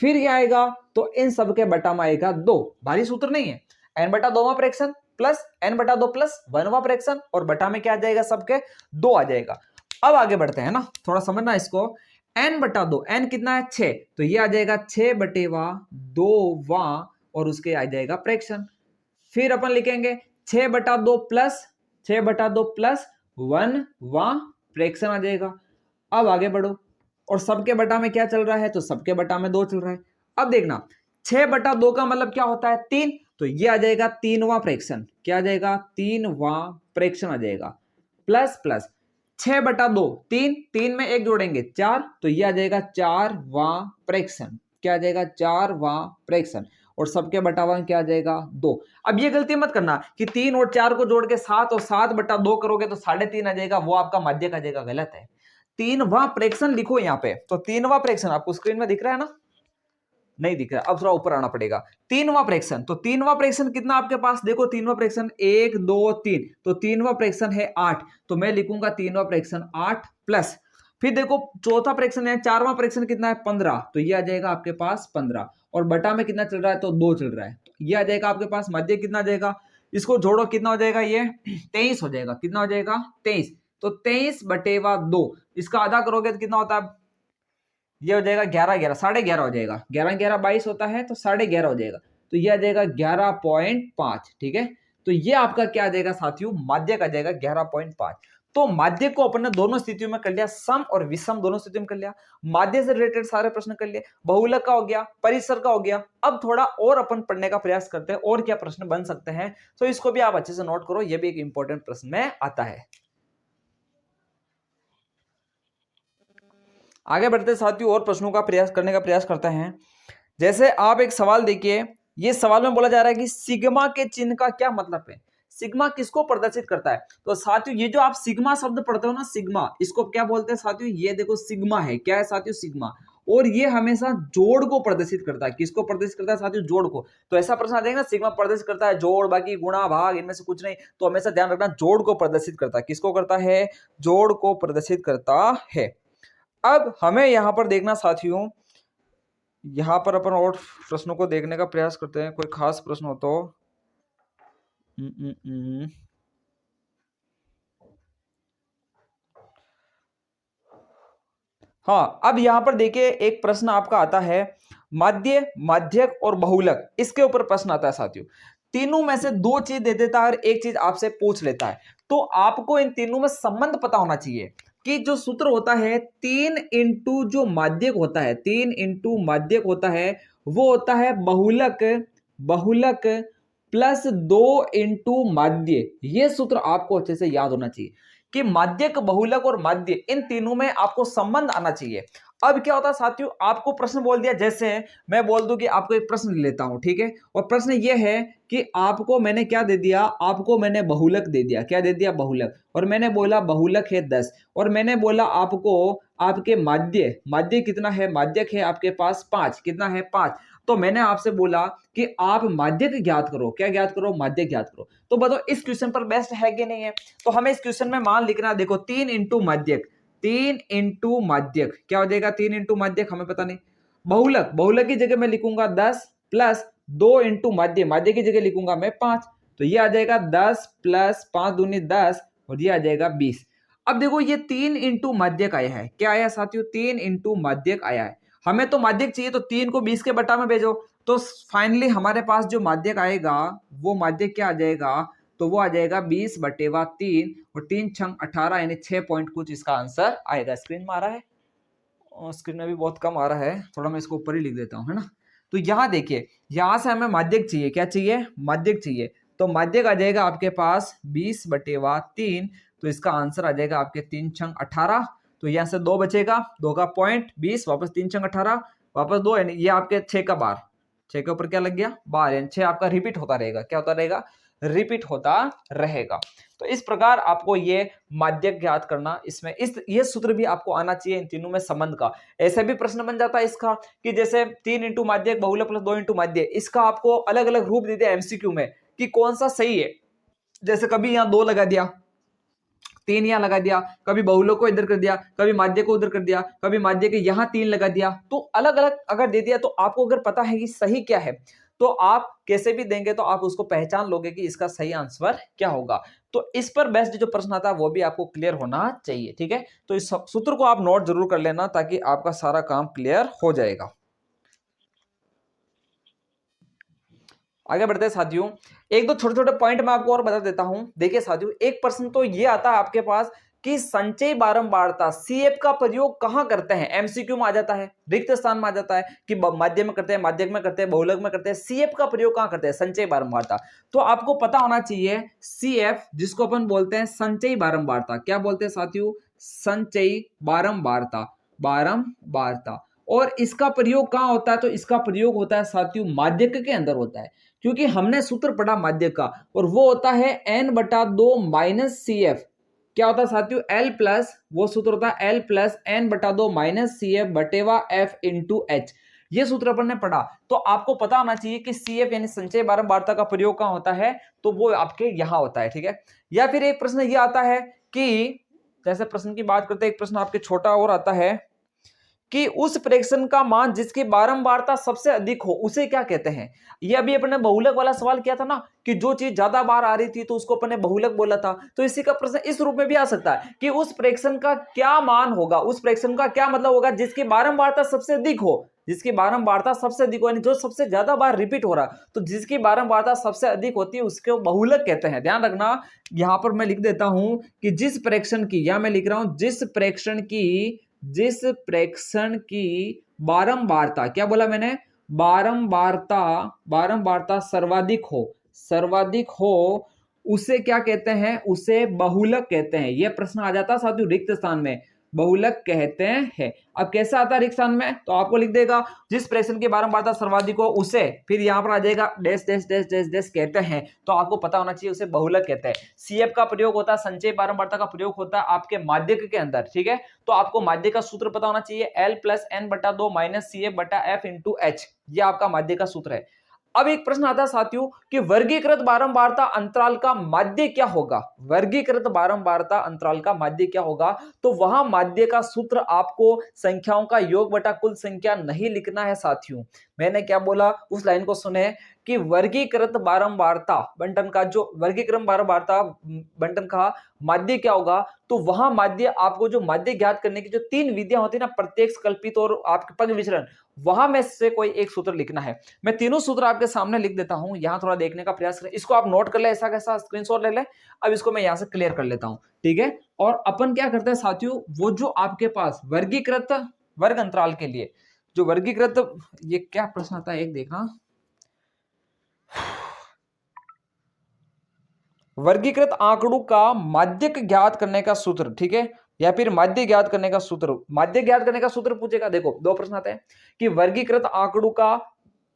फिर क्या आएगा, तो इन सब के बटा में आएगा 2, भारी सूत्र नहीं है। n/2वां प्रेक्षण प्लस n/2 + 1वां प्रेक्षण, और बटा में क्या आ जाएगा, सबके 2 आ जाएगा। अब आगे बढ़ते हैं ना, थोड़ा समझना इसको। n/2, n कितना है 6, तो ये आ जाएगा 6/2वां, और उसके आ जाएगा प्रेक्षण। फिर अपन लिखेंगे 6/2 + 6/2 + 1वां प्रेक्षण आ जाएगा। अब आगे बढ़ो, और सबके बटा में क्या चल रहा है, तो सबके बटा में 2 चल रहा है। अब देखना 6/2 का मतलब क्या होता है 3, तो ये आ जाएगा 3वां प्रेक्षण। क्या आ जाएगा, 3वां प्रेक्षण आ जाएगा। प्लस प्लस 6/2, 3, 3 में 1 जोड़ेंगे 4, तो ये आ जाएगा 4वां प्रेक्षण। क्या आ जाएगा, 4वां प्रेक्षण, और सबके बटावा क्या आ जाएगा 2। अब ये गलती मत करना कि 3 और 4 को जोड़ के 7 और 7/2 करोगे तो 3.5 आ जाएगा, वो आपका माध्यक आ जाएगा, गलत है। 3वां प्रेक्षण लिखो यहाँ पे। तो 3वां प्रेक्षण आपको स्क्रीन में दिख रहा है ना, नहीं दिख रहा, अब थोड़ा ऊपर आना पड़ेगा। 3वां प्रेक्षण, तो 3वां प्रेक्षण कितना आपके पास, देखो 3वां प्रेक्षण 1, 2, 3, तो 3वां प्रेक्षण है 8, तो मैं लिखूंगा 3वां प्रेक्षण 8 प्लस, फिर देखो चौथा प्रेक्षण है 4वां प्रेक्षण कितना है 15, तो ये आ जाएगा आपके पास 15, और बटा में कितना चल रहा है, तो 2 चल रहा है, तो ये आ जाएगा आपके पास। मध्य कितना आ जाएगा, इसको जोड़ो कितना हो जाएगा, ये 23 हो जाएगा। कितना हो जाएगा, 23। तो 23/2, इसका आधा करोगे तो कितना होता है, ये हो जाएगा 11 11, 11.5 हो जाएगा। 11 11 22 होता है, तो 11.5 हो जाएगा। तो ये आ जाएगा 11.5। ठीक है, तो ये आपका क्या आ जाएगा साथियों, माध्यक आ जाएगा 11.5। तो माध्य को अपन ने दोनों स्थितियों में कर लिया, सम और विषम दोनों स्थितियों में कर लिया। माध्य से रिलेटेड सारे प्रश्न कर लिए, बहुलक का हो गया, परिसर का हो गया। अब थोड़ा और अपन पढ़ने का प्रयास करते हैं और क्या प्रश्न बन सकते हैं, तो इसको भी आप अच्छे से नोट करो, ये भी एक इंपॉर्टेंट प्रश्न में आता है। आगे बढ़ते साथियों और प्रश्नों का प्रयास करने का प्रयास करते हैं। जैसे आप एक सवाल देखिए, ये सवाल में बोला जा रहा है कि सिग्मा के चिन्ह का क्या मतलब है, सिग्मा किसको प्रदर्शित करता है। तो साथियों ये जो आप सिग्मा शब्द पढ़ते हो ना, सिग्मा, इसको क्या बोलते हैं साथियों, ये देखो सिग्मा है, क्या है साथियों, सिग्मा। और ये हमेशा जोड़ को प्रदर्शित करता है। किसको प्रदर्शित करता है साथियों, जोड़ को। तो ऐसा प्रश्न आ जाएगा ना, सिग्मा प्रदर्शित करता है जोड़, बाकी गुणा भाग इनमें से कुछ नहीं। तो हमेशा ध्यान रखना, जोड़ को प्रदर्शित करता है। किसको करता है, जोड़ को प्रदर्शित करता है। अब हमें यहां पर देखना साथियों, यहां पर अपन और प्रश्नों को देखने का प्रयास करते हैं, कोई खास प्रश्न हो तो। हाँ, अब यहां पर देखिए एक प्रश्न आपका आता है, माध्य, माध्यक और बहुलक, इसके ऊपर प्रश्न आता है साथियों। तीनों में से दो चीज दे देता है और एक चीज आपसे पूछ लेता है, तो आपको इन तीनों में संबंध पता होना चाहिए कि जो सूत्र होता है 3 इंटू जो माध्यक होता है, 3 इंटू माध्यक होता है, वो होता है बहुलक, बहुलक प्लस 2 इंटू माध्य। ये सूत्र आपको अच्छे से याद होना चाहिए कि माध्यक, बहुलक और माध्य, इन तीनों में आपको संबंध आना चाहिए। अब क्या होता है साथियों, आपको प्रश्न बोल दिया, जैसे मैं बोल दूं कि आपको एक प्रश्न लेता हूं, ठीक है, और प्रश्न ये है कि आपको मैंने क्या दे दिया, आपको मैंने बहुलक दे दिया, क्या दे दिया, बहुलक, और मैंने बोला बहुलक है 10, और मैंने बोला आपको आपके माध्य, माध्य कितना है, माध्यक है आपके पास 5, कितना है 5। तो मैंने आपसे बोला कि आप माध्यक ज्ञात करो, क्या ज्ञात करो, माध्यक ज्ञात करो। तो बताओ इस क्वेश्चन पर बेस्ट है कि नहीं है। तो हमें इस क्वेश्चन में मान लिखना, देखो 3 इंटू माध्यक, 3 इंटू माध्यक क्या हो जाएगा, 3 इंटू माध्यक हमें पता नहीं। बहुलक, बहुलक की जगह मैं लिखूंगा 10 प्लस 2 इंटू माध्य, माध्य की जगह लिखूंगा मैं 5। तो ये आ जाएगा 10 प्लस 5 दूनी 10 और ये आ जाएगा 20। अब देखो ये 3 इंटू माध्यक आया है, क्या आया साथियों, 3 इंटू माध्यक आया है। हमें तो माध्यक चाहिए, तो 3 को 20 के बटा में भेजो, तो फाइनली हमारे पास जो माध्यक आएगा वो माध्यक क्या आ जाएगा, तो वो आ जाएगा 20/3 और 3 छंग 18 यानी 6 पॉइंट कुछ इसका आंसर आएगा। स्क्रीन में आ रहा है, और स्क्रीन में भी बहुत कम आ रहा है, थोड़ा मैं इसको ऊपर ही लिख देता हूँ, है ना। तो यहाँ देखिए, यहाँ से हमें माध्यक चाहिए, क्या चाहिए, माध्यक चाहिए। तो माध्यक आ जाएगा आपके पास 20/3, तो इसका आंसर आ जाएगा आपके 3 छंग 18। तो यहाँ से 2 बचेगा, 2 का पॉइंट 20, वापस 3 छंग 18, वापस 2, यानी ये आपके 6 का बार, 6 के ऊपर क्या लग गया, 12, यानी 6 आपका रिपीट होता रहेगा, क्या होता रहेगा, रिपीट होता रहेगा। तो इस प्रकार आपको ये माध्यक ज्ञात करना, इसमें ये सूत्र भी आपको आना चाहिए इन तीनों में संबंध का। ऐसे भी प्रश्न बन जाता है इसका कि जैसे 3 इंटू माध्यक, बहुलक प्लस 2 इंटू माध्य, इसका आपको अलग अलग रूप दे दिया एमसीक्यू में कि कौन सा सही है। जैसे कभी यहाँ 2 लगा दिया, 3 यहाँ लगा दिया, कभी बहुलक को इधर कर दिया, कभी माध्य को उधर कर दिया, कभी माध्य के यहाँ 3 लगा दिया। तो अलग अलग अगर दे दिया, तो आपको अगर पता है कि सही क्या है, तो आप कैसे भी देंगे तो आप उसको पहचान लोगे कि इसका सही आंसर क्या होगा। तो इस पर बेस्ट जो प्रश्न आता है वो भी आपको क्लियर होना चाहिए, ठीक है। तो इस सूत्र को आप नोट जरूर कर लेना, ताकि आपका सारा काम क्लियर हो जाएगा। आगे बढ़ते हैं साथियों, एक दो छोटे छोटे पॉइंट मैं आपको और बता देता हूं। देखिए साथियों, एक प्रश्न तो ये आता है आपके पास कि संचयी बारंबारता सीएफ का प्रयोग कहां करते हैं। एमसीक्यू में आ जाता है, रिक्त स्थान में आ जाता है कि माध्यम में करते हैं, माध्यक में करते हैं, बहुलक में करते हैं, सीएफ का प्रयोग कहां करते हैं, संचयी बारंबारता। तो आपको पता होना चाहिए सीएफ, जिसको अपन बोलते हैं संचयी बारंबारता, क्या बोलते हैं साथियों, संचयी बारंबारता, बारंबारता। और इसका प्रयोग कहां होता है, तो इसका प्रयोग होता है साथियों माध्यक के अंदर होता है, क्योंकि हमने सूत्र पढ़ा माध्यक का, और वो होता है n/2 माइनस सी एफ। क्या होता है साथियों, L प्लस, वो सूत्र होता है L plus n/2 minus c f बटेवा F इंटू एच। ये सूत्र अपन ने पढ़ा। तो आपको पता होना चाहिए कि सी एफ यानी संचय बारंबारता का प्रयोग कहां होता है, तो वो आपके यहां होता है, ठीक है। या फिर एक प्रश्न ये आता है कि जैसे प्रश्न की बात करते हैं, एक प्रश्न आपके छोटा और आता है कि उस फ्रैक्शन का मान जिसकी बारंबारता सबसे अधिक हो उसे क्या कहते हैं। ये अभी अपने बहुलक वाला सवाल किया था ना कि जो चीज ज्यादा बार आ रही थी तो उसको अपने बहुलक बोला था। तो इसी का प्रश्न इस रूप में भी आ सकता है कि उस फ्रैक्शन का क्या मान होगा, उस फ्रैक्शन का क्या मतलब होगा जिसकी बारंबारता सबसे अधिक हो, जिसकी बारंबारता सबसे अधिक हो यानी जो सबसे ज्यादा बार रिपीट हो रहा है, तो जिसकी बारंबारता सबसे अधिक होती है उसको बहुलक कहते हैं। ध्यान रखना, यहां पर मैं लिख देता हूं कि जिस फ्रैक्शन की, या मैं लिख रहा हूं जिस फ्रैक्शन की बारंबारता, क्या बोला मैंने, बारंबारता सर्वाधिक हो उसे क्या कहते हैं, उसे बहुलक कहते हैं। यह प्रश्न आ जाता है साथियों रिक्त स्थान में, बहुलक कहते हैं। अब कैसे आता है रिक्त स्थान में, तो आपको लिख देगा जिस फ्रैक्शन की बारंबारता सर्वाधिक हो उसे, फिर यहां पर आ जाएगा dash dash dash dash dash कहते हैं, तो आपको पता होना चाहिए उसे बहुलक कहते हैं। सीएफ का प्रयोग होता है, संचय बारंबारता का प्रयोग होता है आपके माध्यक के अंदर, ठीक है। तो आपको माध्य का सूत्र पता होना चाहिए, L+N/2 minus CF/F into H, ये आपका माध्य का सूत्र है। अब एक प्रश्न आता है साथियों कि वर्गीकृत बारंबारता अंतराल का माध्य क्या होगा, वर्गीकृत बारंबारता अंतराल का माध्य क्या होगा, तो वहां माध्य का सूत्र आपको संख्याओं का योग बटा कुल संख्या नहीं लिखना है साथियों। मैंने क्या बोला, उस लाइन को सुने कि वर्गीकृत बारंबारता बंटन का, जो वर्गीकृत बारंबारता बंटन का माध्य क्या होगा, तो वहां माध्य आपको जो माध्य ज्ञात करने की जो 3 विधियां होती है ना, प्रत्यक्ष, कल्पित और आपके पग विचलन, वहां में से कोई एक सूत्र लिखना है। मैं तीनों सूत्र आपके सामने लिख देता हूं, यहां थोड़ा देखने का प्रयास करें, इसको आप नोट कर ले, ऐसा कैसा स्क्रीनशॉट ले ले। अब इसको मैं यहां से क्लियर कर लेता हूं, ठीक है। और अपन क्या करते हैं साथियों, वो जो आपके पास वर्गीकृत वर्ग अंतराल के लिए जो वर्गीकृत, ये क्या प्रश्न आता है एक देखना, वर्गीकृत आंकड़ों का माध्यक ज्ञात करने का सूत्र, ठीक है, या फिर माध्य ज्ञात करने का सूत्र, माध्य ज्ञात करने का सूत्र पूछेगा। देखो दो प्रश्न आते हैं कि वर्गीकृत आंकड़ों का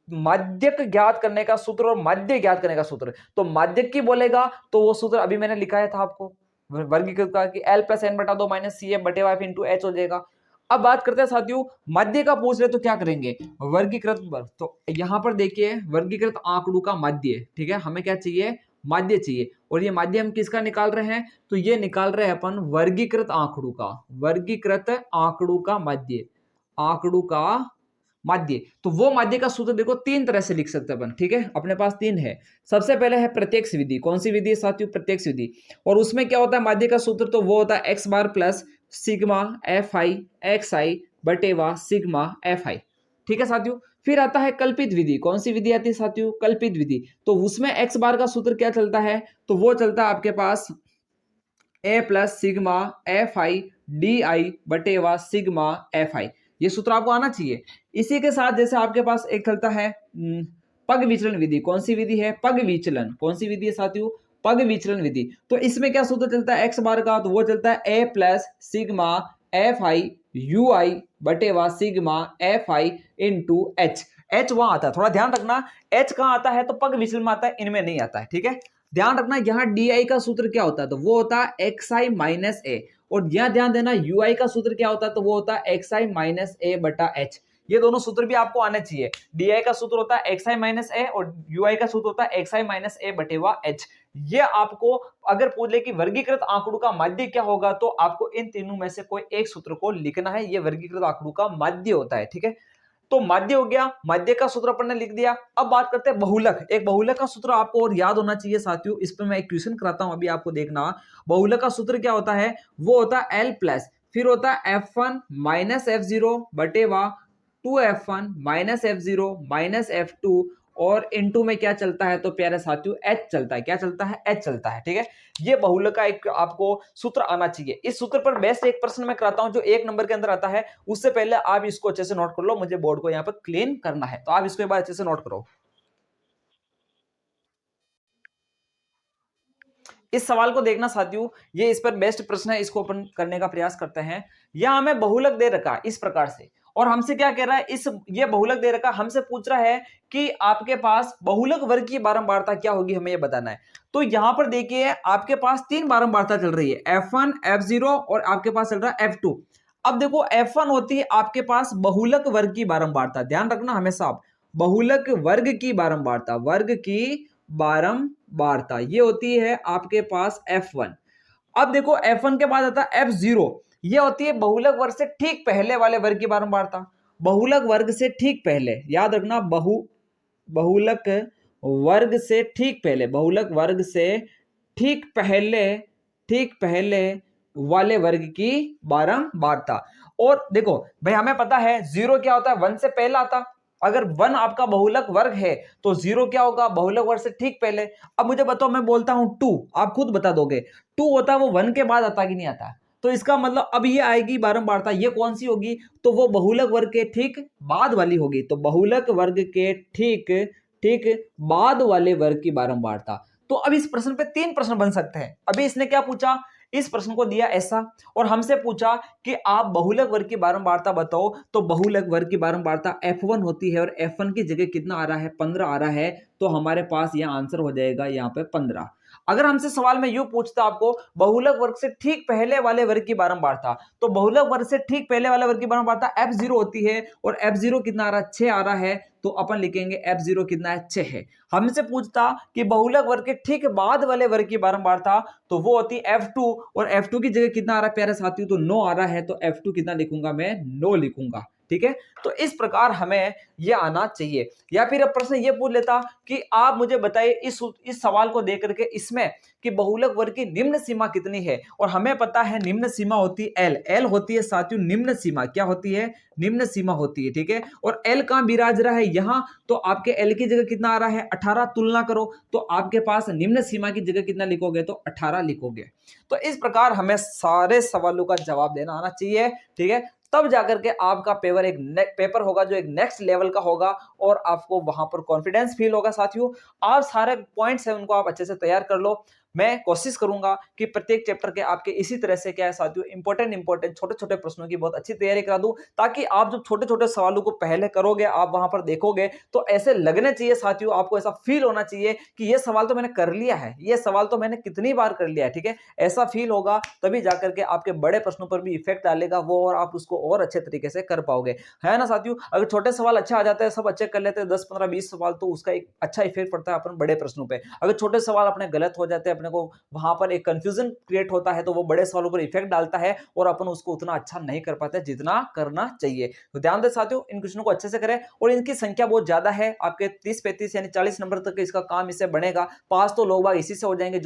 माध्यक ज्ञात करने का सूत्र और माध्य ज्ञात करने का सूत्र। तो माध्यक की बोलेगा तो वो सूत्र अभी मैंने लिखाया था आपको वर्गीकृत का कि L+N/2 minus CF/F into H हो जाएगा। अब बात करते हैं साथियों माध्य का, पूछ रहे तो क्या करेंगे, वर्गीकृत, तो यहां पर देखिए वर्गीकृत आंकड़ों का माध्य, ठीक है, हमें क्या चाहिए, माध्य चाहिए। और ये माध्य हम किसका निकाल रहे हैं, तो ये निकाल रहे हैं अपन वर्गीकृत आंकड़ों का, वर्गीकृत आंकड़ों का माध्य, आंकड़ों का माध्य। तो वो माध्य का सूत्र देखो 3 तरह से लिख सकते हैं अपन, ठीक है, अपने पास 3 है। सबसे पहले है प्रत्यक्ष विधि, कौन सी विधि है साथियों, प्रत्यक्ष विधि। और उसमें क्या होता है माध्य का सूत्र, तो वो होता है x bar plus sigma fi xi बटेवा सिग्मा fi, ठीक है साथियों। फिर आता है कल्पित विधि, कौन सी विधि आती है साथियों, कल्पित विधि। तो उसमें x बार का सूत्र क्या चलता है, तो वो चलता है आपके पास a plus sigma fi di बटेवा सिग्मा fi, ये सूत्र आपको आना चाहिए। इसी के साथ जैसे आपके पास एक चलता है पग विचलन विधि, कौन सी विधि है, पग विचलन, कौन सी विधि है साथियों, पग विचलन विधि। तो इसमें क्या सूत्र चलता है x बार का, तो वो चलता है a plus sigma fi ui बटेवा sigma fi into h। h वहां आता है, थोड़ा ध्यान रखना, h कहां आता है, तो पग विचलन में आता है, इनमें नहीं आता है, ठीक है। ध्यान रखना यहाँ डी का सूत्र क्या होता है, तो वो होता है एक्स माइनस ए। और यहां ध्यान देना यूआई का सूत्र क्या होता है, तो वो होता है एक्स माइनस ए बटा एच। ये दोनों सूत्र भी आपको आने चाहिए। डी का सूत्र होता है एक्स माइनस ए और यूआई का सूत्र होता है एक्स माइनस ए बटेवा एच। ये आपको अगर पूछ ले कि वर्गीकृत आंकड़ों का माध्य क्या होगा, तो आपको इन तीनों में से कोई एक सूत्र को लिखना है, ये वर्गीकृत आंकड़ों का माध्य होता है, ठीक है। तो माध्य हो गया, माध्य का सूत्र अपन ने लिख दिया। अब बात करते हैं बहुलक। एक बहुलक का सूत्र आपको और याद होना चाहिए साथियों, इस पर मैं एक क्वेश्चन कराता हूं अभी आपको देखना। बहुलक का सूत्र क्या होता है, वो होता है L प्लस, फिर होता है F1 minus F0 बटेवा 2F1 minus F0 minus F2 और इनटू में क्या चलता है, तो प्यारे साथियों H चलता है, क्या चलता है, H चलता है, ठीक है। ये बहुलक का एक आपको सूत्र आना चाहिए। इस सूत्र पर बेस्ट एक प्रश्न मैं कराता हूं जो 1 नंबर के अंदर आता है, उससे पहले आप इसको अच्छे से नोट कर लो, मुझे बोर्ड को यहाँ पर क्लीन करना है, तो आप इसको एक बार अच्छे से नोट करो। इस सवाल को देखना साथियों, ये इस पर बेस्ट प्रश्न है, इसको अपन करने का प्रयास करते हैं। यहां हमें बहुलक दे रखा है इस प्रकार से, और हमसे क्या कह रहा है, इस ये बहुलक दे रखा, हमसे पूछ रहा है कि आपके पास बहुलक वर्ग की बारंबारता क्या होगी, हमें ये बताना है। तो यहां पर देखिए आपके पास 3 बारंबारता चल रही है, F1 F0 और आपके पास चल रहा है F2। अब देखो F1 होती है आपके पास बहुलक वर्ग की बारंबारता, ध्यान रखना हमेशा आप, बहुलक वर्ग की बारंबारता, वर्ग की बारंबारता ये होती है आपके पास F1। अब देखो F1 के बाद आता है F0, ये होती है बहुलक वर्ग से ठीक पहले वाले वर्ग की बारंबारता। बहुलक वर्ग से ठीक पहले, याद रखना, बहुलक वर्ग से ठीक पहले, बहुलक वर्ग से ठीक पहले वाले वर्ग की बारंबारता। और देखो भाई, हमें पता है जीरो क्या होता है, 1 से पहला आता। अगर 1 आपका बहुलक वर्ग है तो जीरो क्या होगा, बहुलक वर्ग से ठीक पहले। अब मुझे बताओ, मैं बोलता हूं 2, आप खुद बता दोगे 2 होता है वो 1 के बाद आता कि नहीं आता। तो इसका मतलब अब ये आएगी बारंबारता, ये कौन सी होगी, तो वो बहुलक वर्ग के ठीक बाद वाली होगी। तो बहुलक वर्ग के ठीक बाद वाले वर्ग की बारंबारता। तो अब इस प्रश्न पे 3 प्रश्न बन सकते हैं। अभी इसने क्या पूछा, इस प्रश्न को दिया ऐसा, और हमसे पूछा कि आप बहुलक वर्ग की बारंबारता बताओ। तो बहुलक वर्ग की बारंबारता F1 होती है, और F1 की जगह कितना आ रहा है, 15 आ रहा है। तो हमारे पास यह आंसर हो जाएगा यहाँ पे 15। अगर हमसे सवाल में यूं पूछता आपको बहुलक वर्ग से ठीक पहले वाले वर्ग की बारंबारता, तो बहुलक वर्ग से ठीक पहले वाले वर्ग की बारंबारता F0 होती है, और F0 कितना आ रहा है, 6 आ रहा है। तो अपन लिखेंगे F0 कितना है, 6 है। हमसे पूछता कि बहुलक वर्ग के ठीक बाद वाले वर्ग की बारंबारता, तो वो होती F2, और F2 की जगह कितना आ रहा है प्यारे साथियों, तो 9 आ रहा है। तो F2 कितना लिखूंगा मैं, 9 लिखूंगा। ठीक है, तो इस प्रकार हमें यह आना चाहिए। या फिर अब प्रश्न ये पूछ लेता कि आप मुझे बताइए इस सवाल को देख करके इसमें कि बहुलक वर्ग की निम्न सीमा कितनी है। और हमें पता है निम्न सीमा होती है एल होती है साथियों निम्न सीमा। क्या होती है, निम्न सीमा होती है। ठीक है, और एल कहां विराज रहा है, यहां। तो आपके एल की जगह कितना आ रहा है, 18। तुलना करो तो आपके पास निम्न सीमा की जगह कितना लिखोगे, तो 18 लिखोगे। तो इस प्रकार हमें सारे सवालों का जवाब देना आना चाहिए। ठीक है, तब जाकर के आपका पेपर होगा जो एक नेक्स्ट लेवल का होगा, और आपको वहां पर कॉन्फिडेंस फील होगा। साथियों, आप सारे पॉइंट्स हैं उनको आप अच्छे से तैयार कर लो। मैं कोशिश करूंगा कि प्रत्येक चैप्टर के आपके इसी तरह से क्या है साथियों, इंपॉर्टेंट छोटे छोटे प्रश्नों की बहुत अच्छी तैयारी करा दूं, ताकि आप जब छोटे छोटे सवालों को पहले करोगे, आप वहां पर देखोगे, तो ऐसे लगने चाहिए साथियों, आपको ऐसा फील होना चाहिए कि ये सवाल तो मैंने कर लिया है, ये सवाल तो मैंने कितनी बार कर लिया है। ठीक है, ऐसा फील होगा, तभी जाकर के आपके बड़े प्रश्नों पर भी इफेक्ट डालेगा वो, और आप उसको और अच्छे तरीके से कर पाओगे, है ना साथियों। अगर छोटे सवाल अच्छे आ जाते हैं, सब अच्छे कर लेते हैं, 10 15 20 सवाल, तो उसका एक अच्छा इफेक्ट पड़ता है अपन बड़े प्रश्नों पे। अगर छोटे सवाल अपने गलत हो जाते हैं, अपने को वहां पर एक कंफ्यूजन क्रिएट होता है, तो वो बड़े सवालों पर इफेक्ट डालता है, और अपन उसको उतना अच्छा नहीं कर पाते जितना करना चाहिए। तो ध्यान दे साथियों, इन क्वेश्चनों को अच्छे से करें, और इनकी संख्या बहुत ज्यादा है, आपके 30 35 यानी 40 नंबर तक इसका काम इससे बनेगा। पास तो लोग बाग इसी से हो जाएंगे,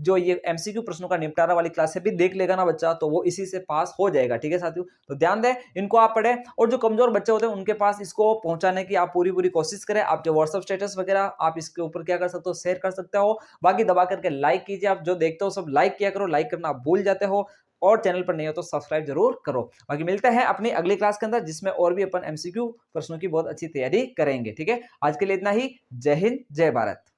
जो ये एमसीक्यू प्रश्नों का निपटारा वाली क्लास से भी देख लेगा ना बच्चा, तो वो इसी से पास हो जाएगा। ठीक है साथियों, तो ध्यान दें, इनको आप पढ़ें, और जो कमजोर बच्चे होते हैं उनके पास इसको पहुंचाने की आप पूरी कोशिश करें। आपके व्हाट्सएप स्टेटस वगैरह आप इसके ऊपर क्या कर सकते हो, शेयर कर सकते हो। बाकी दबा करके लाइक कीजिए, आप जो देखते हो सब लाइक किया करो, लाइक करना आप भूल जाते हो, और चैनल पर नहीं हो तो सब्सक्राइब जरूर करो। बाकी मिलते हैं अपनी अगली क्लास के अंदर, जिसमें और भी अपन एमसीक्यू प्रश्नों की बहुत अच्छी तैयारी करेंगे। ठीक है, आज के लिए इतना ही। जय हिंद, जय भारत।